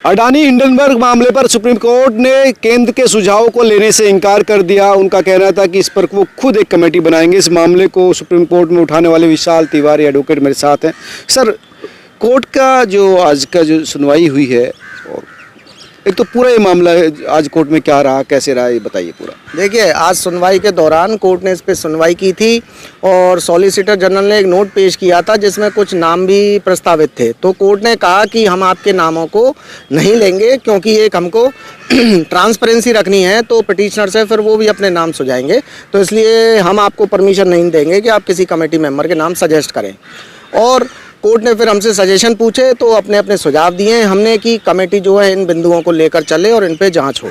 Adani Hindenburg मामले पर supreme court ने केंद्र के सुझाव को लेने से इनकार कर दिया। उनका कहना था कि इस पर वो खुद एक कमेटी बनाएंगे। इस मामले को सुप्रीम कोर्ट में उठाने वाले विशाल तिवारी एडवोकेट मेरे साथ हैं। सर, कोर्ट का जो आज का जो सुनवाई हुई है, और एक तो पूरा ये मामला है, आज कोर्ट में क्या रहा, कैसे रहा, ये बताइए पूरा। देखिए, आज सुनवाई के दौरान कोर्ट ने इस पर सुनवाई की थी और सॉलिसिटर जनरल ने एक नोट पेश किया था जिसमें कुछ नाम भी प्रस्तावित थे। तो कोर्ट ने कहा कि हम आपके नामों को नहीं लेंगे क्योंकि एक हमको ट्रांसपेरेंसी रखनी है, तो पिटिशनर से फिर वो भी अपने नाम सुझाएंगे, तो इसलिए हम आपको परमिशन नहीं देंगे कि आप किसी कमेटी मेंबर के नाम सजेस्ट करें। और कोर्ट ने फिर हमसे सजेशन पूछे तो अपने अपने सुझाव दिए हमने कि कमेटी जो है इन बिंदुओं को लेकर चले और इन पे जांच हो।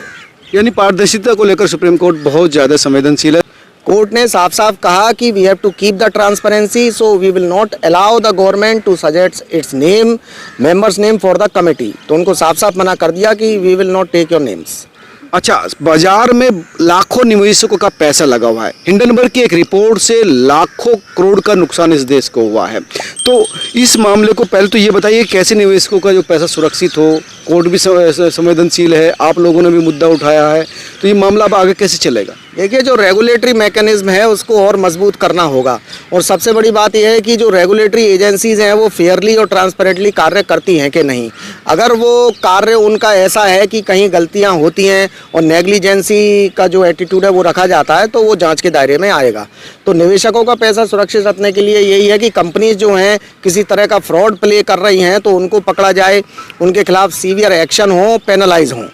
यानी पारदर्शिता को लेकर सुप्रीम कोर्ट बहुत ज़्यादा संवेदनशील है। कोर्ट ने साफ साफ कहा कि we have to keep the transparency, so we will not allow the government to suggest its name, members name for the committee. तो उनको साफ साफ मना कर दिया कि we will not take your names. अच्छा, बाजार में लाखों निवेशकों का पैसा लगा हुआ है। हिंडनबर्ग की एक रिपोर्ट से लाखों करोड़ का नुकसान इस देश को हुआ है। तो इस मामले को पहले तो ये बताइए, कैसे निवेशकों का जो पैसा सुरक्षित हो। कोर्ट भी संवेदनशील है, आप लोगों ने भी मुद्दा उठाया है, तो ये मामला अब आगे कैसे चलेगा? देखिए, जो रेगुलेटरी मैकेनिज्म है उसको और मजबूत करना होगा। और सबसे बड़ी बात यह है कि जो रेगुलेटरी एजेंसीज हैं वो फेयरली और ट्रांसपेरेंटली कार्य करती हैं कि नहीं। अगर वो कार्य उनका ऐसा है कि कहीं गलतियां होती हैं और नेग्लिजेंसी का जो एटीट्यूड है वो रखा जाता है, तो वो जांच के दायरे में आएगा। तो निवेशकों का पैसा सुरक्षित रखने के लिए यही है कि कंपनीज जो हैं किसी तरह का फ्रॉड प्ले कर रही हैं तो उनको पकड़ा जाए, उनके खिलाफ सीवियर एक्शन हो, पेनलाइज हो।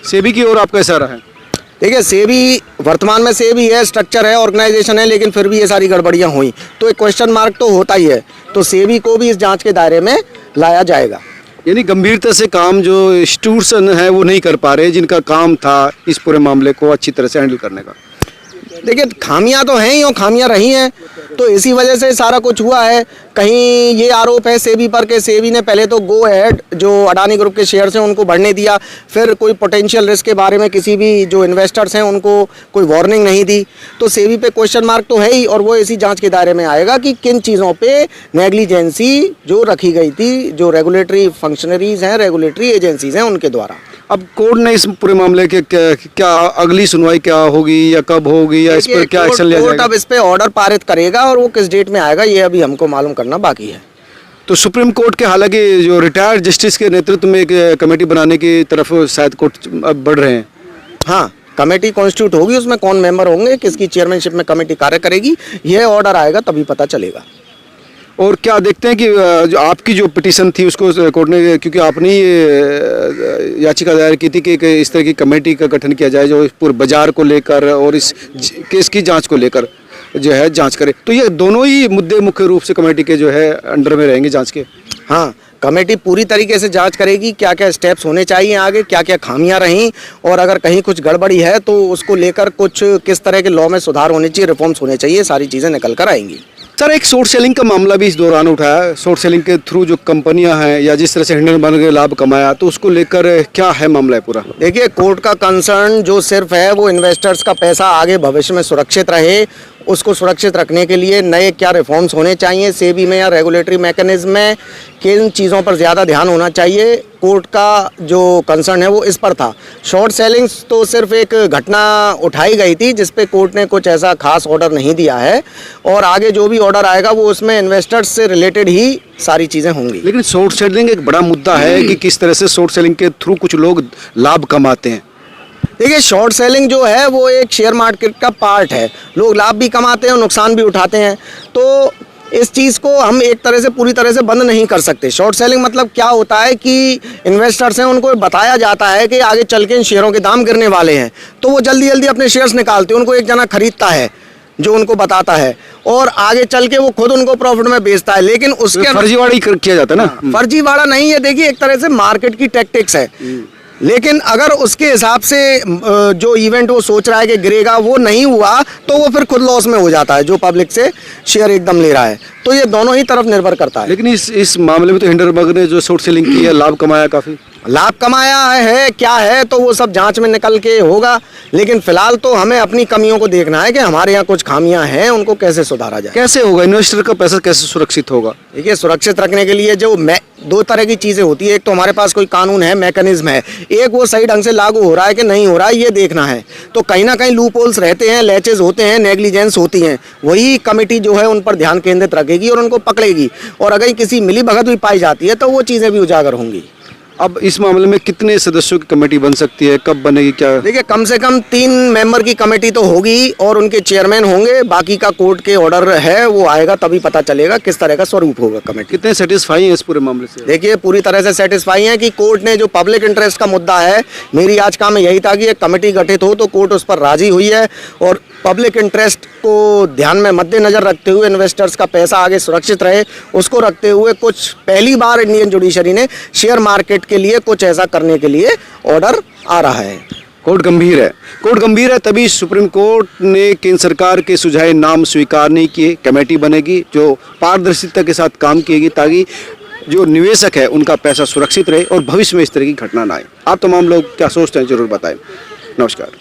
सेबी की ओर आप कैसा रहा है? देखिए, सेबी वर्तमान में सेबी है, स्ट्रक्चर है, ऑर्गेनाइजेशन है, लेकिन फिर भी ये सारी गड़बड़ियां हुई तो एक क्वेश्चन मार्क तो होता ही है। तो सेबी को भी इस जांच के दायरे में लाया जाएगा। यानी गंभीरता से काम जो इंस्टीट्यूशन है वो नहीं कर पा रहे, जिनका काम था इस पूरे मामले को अच्छी तरह से हैंडल करने का। देखिए, खामियां तो हैं ही और खामियां रही हैं, तो इसी वजह से सारा कुछ हुआ है। कहीं ये आरोप है सेबी पर कि सेबी ने पहले तो गो अहेड जो अडानी ग्रुप के शेयर्स हैं उनको बढ़ने दिया, फिर कोई पोटेंशियल रिस्क के बारे में किसी भी जो इन्वेस्टर्स हैं उनको कोई वार्निंग नहीं दी। तो सेबी पे क्वेश्चन मार्क तो है ही, और वो इसी जांच के दायरे में आएगा कि किन चीज़ों पे नेग्लिजेंसी जो रखी गई थी, जो रेगुलेटरी फंक्शनरीज हैं, रेगुलेटरी एजेंसीज हैं, उनके द्वारा। अब कोर्ट ने इस पूरे मामले के क्या अगली सुनवाई क्या होगी या कब होगी, या इस पर क्या एक्शन लिया जाएगा? कोर्ट अब इस पे ऑर्डर पारित करेगा और वो किस डेट में आएगा ये अभी हमको मालूम करना बाकी है। तो सुप्रीम कोर्ट के हालांकि जो रिटायर्ड जस्टिस के नेतृत्व में एक कमेटी बनाने की तरफ शायद कोर्ट अब बढ़ रहे हैं। हाँ, कमेटी कॉन्स्टिट्यूट होगी, उसमें कौन मेंबर होंगे, किसकी चेयरमैनशिप में कमेटी कार्य करेगी, यह ऑर्डर आएगा तभी पता चलेगा। और क्या देखते हैं कि जो आपकी जो पिटीशन थी उसको कोर्ट ने, क्योंकि आपने ये याचिका दायर की थी कि इस तरह की कमेटी का गठन किया जाए जो पूरे बाजार को लेकर और इस केस की जांच को लेकर जो है जांच करे, तो ये दोनों ही मुद्दे मुख्य रूप से कमेटी के जो है अंडर में रहेंगे जांच के। हाँ, कमेटी पूरी तरीके से जांच करेगी, क्या क्या स्टेप्स होने चाहिए आगे, क्या क्या खामियां रहीं, और अगर कहीं कुछ गड़बड़ी है तो उसको लेकर कुछ किस तरह के लॉ में सुधार होने चाहिए, रिफॉर्म्स होने चाहिए, सारी चीज़ें निकल कर आएंगी। सर, एक शॉर्ट सेलिंग का मामला भी इस दौरान उठाया है। शॉर्ट सेलिंग के थ्रू जो कंपनियां हैं या जिस तरह से हिंडनबर्ग ने लाभ कमाया, तो उसको लेकर क्या है मामला है पूरा? देखिए, कोर्ट का कंसर्न जो सिर्फ है वो इन्वेस्टर्स का पैसा आगे भविष्य में सुरक्षित रहे, उसको सुरक्षित रखने के लिए नए क्या रिफॉर्म्स होने चाहिए सेबी में या रेगुलेटरी मैकेनिज्म में, किन चीज़ों पर ज़्यादा ध्यान होना चाहिए। कोर्ट का जो कंसर्न है वो इस पर था। शॉर्ट सेलिंग्स तो सिर्फ एक घटना उठाई गई थी जिस पे कोर्ट ने कुछ ऐसा खास ऑर्डर नहीं दिया है, और आगे जो भी ऑर्डर आएगा वो उसमें इन्वेस्टर्स से रिलेटेड ही सारी चीज़ें होंगी। लेकिन शॉर्ट सेलिंग एक बड़ा मुद्दा है कि किस तरह से शॉर्ट सेलिंग के थ्रू कुछ लोग लाभ कमाते हैं। देखिए, शॉर्ट सेलिंग जो है वो एक शेयर मार्केट का पार्ट है, लोग लाभ भी कमाते हैं और नुकसान भी उठाते हैं। तो इस चीज़ को हम एक तरह से पूरी तरह से बंद नहीं कर सकते। शॉर्ट सेलिंग मतलब क्या होता है कि इन्वेस्टर्स हैं उनको बताया जाता है कि आगे चल के इन शेयरों के दाम गिरने वाले हैं, तो वो जल्दी जल्दी अपने शेयर्स निकालते हैं, उनको एक जना खरीदता है जो उनको बताता है, और आगे चल के वो खुद उनको प्रॉफिट में बेचता है। लेकिन उसके फर्जीवाड़ा किया जाता है ना। फर्जीवाड़ा नहीं है, देखिए एक तरह से मार्केट की टैक्टिक्स है। लेकिन अगर उसके हिसाब से जो इवेंट वो सोच रहा है कि गिरेगा वो नहीं हुआ तो वो फिर खुद लॉस में हो जाता है जो पब्लिक से शेयर एकदम ले रहा है। तो ये दोनों ही तरफ निर्भर करता है। लेकिन इस मामले में तो हिंडनबर्ग ने जो शॉर्ट सेलिंग की है लाभ कमाया काफ़ी। लाभ कमाया है क्या है तो वो सब जांच में निकल के होगा, लेकिन फिलहाल तो हमें अपनी कमियों को देखना है कि हमारे यहाँ कुछ खामियां हैं, उनको कैसे सुधारा जाए। कैसे होगा, इन्वेस्टर का पैसा कैसे सुरक्षित होगा? देखिए, सुरक्षित रखने के लिए जो दो तरह की चीज़ें होती है। एक तो हमारे पास कोई कानून है, मैकेनिज्म है, एक वो सही ढंग से लागू हो रहा है कि नहीं हो रहा है, ये देखना है। तो कहीं ना कहीं लूप होल्स रहते हैं, लैचेज होते हैं, नेग्लिजेंस होती हैं, वही कमेटी जो है उन पर ध्यान केंद्रित रखेगी और उनको पकड़ेगी, और अगर किसी मिली भगत भी पाई जाती है तो वो चीज़ें भी उजागर होंगी। अब इस मामले में कितने सदस्यों की कमेटी बन सकती है, कब बनेगी, क्या? देखिए, कम से कम 3 मेंबर की कमेटी तो होगी और उनके चेयरमैन होंगे। बाकी का कोर्ट के ऑर्डर है, वो आएगा तभी पता चलेगा किस तरह का स्वरूप होगा कमेटी। कितने सेटिस्फाई हैं इस पूरे मामले से? देखिए, पूरी तरह से सेटिस्फाई है कि कोर्ट ने जो पब्लिक इंटरेस्ट का मुद्दा है, मेरी याचिका में यही था कि एक कमेटी गठित हो, तो कोर्ट उस पर राजी हुई है। और पब्लिक इंटरेस्ट को ध्यान में मद्देनजर रखते हुए, इन्वेस्टर्स का पैसा आगे सुरक्षित रहे, उसको रखते हुए कुछ पहली बार इंडियन जुडिशरी ने शेयर मार्केट के लिए कुछ ऐसा करने के लिए ऑर्डर आ रहा है। कोर्ट गंभीर है, कोर्ट गंभीर है, तभी सुप्रीम कोर्ट ने केंद्र सरकार के सुझाए नाम स्वीकार नहीं किए। कमेटी बनेगी जो पारदर्शिता के साथ काम किएगी, ताकि जो निवेशक है उनका पैसा सुरक्षित रहे और भविष्य में इस तरह की घटना ना आए। आप तमाम लोग क्या सोचते हैं, जरूर बताएं। नमस्कार।